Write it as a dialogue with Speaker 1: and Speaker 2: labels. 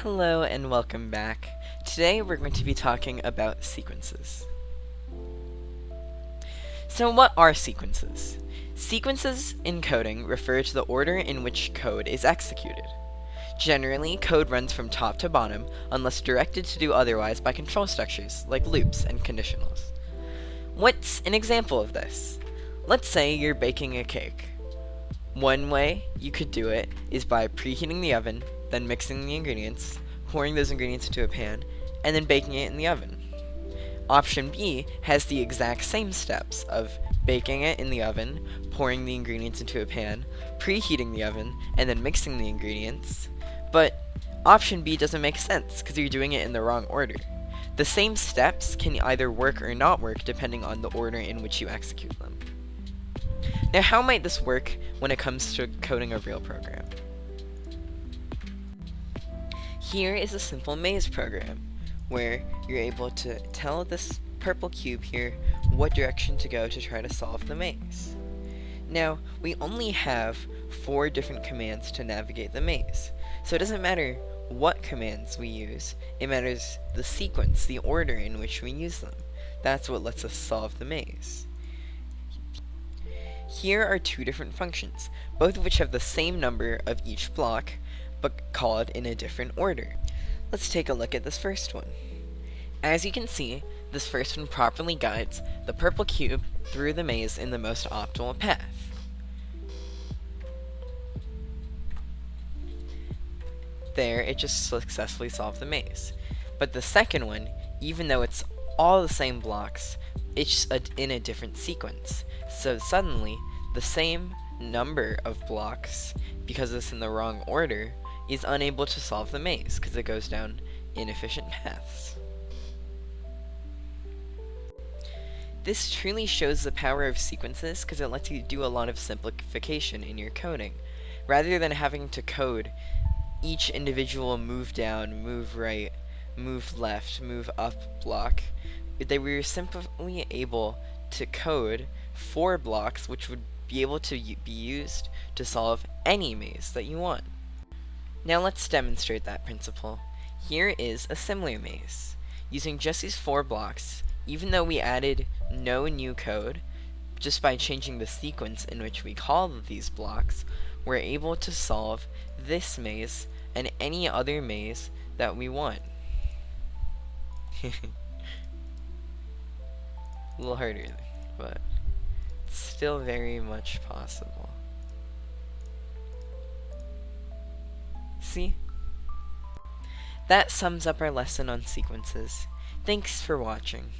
Speaker 1: Hello and welcome back. Today we're going to be talking about sequences. So what are sequences? Sequences in coding refer to the order in which code is executed. Generally, code runs from top to bottom unless directed to do otherwise by control structures like loops and conditionals. What's an example of this? Let's say you're baking a cake. One way you could do it is by preheating the oven, then mixing the ingredients, pouring those ingredients into a pan, and then baking it in the oven. Option B has the exact same steps of baking it in the oven, pouring the ingredients into a pan, preheating the oven, and then mixing the ingredients. But option B doesn't make sense because you're doing it in the wrong order. The same steps can either work or not work depending on the order in which you execute them. Now, how might this work when it comes to coding a real program? Here is a simple maze program where you're able to tell this purple cube here what direction to go to try to solve the maze. Now, we only have 4 different commands to navigate the maze, so it doesn't matter what commands we use, it matters the sequence, the order in which we use them. That's what lets us solve the maze. Here are 2 different functions, both of which have the same number of each block, but called in a different order. Let's take a look at this first one. As you can see, this first one properly guides the purple cube through the maze in the most optimal path. There, it just successfully solved the maze. But the second one, even though it's all the same blocks, it's in a different sequence. So suddenly, the same number of blocks, because it's in the wrong order, is unable to solve the maze because it goes down inefficient paths. This truly shows the power of sequences because it lets you do a lot of simplification in your coding. Rather than having to code each individual move down, move right, move left, move up block, we were simply able to code 4 blocks which would be able to be used to solve any maze that you want. Now let's demonstrate that principle. Here is a similar maze. Using just these 4 blocks, even though we added no new code, just by changing the sequence in which we call these blocks, we're able to solve this maze and any other maze that we want. A little harder, but it's still very much possible. See? That sums up our lesson on sequences. Thanks for watching.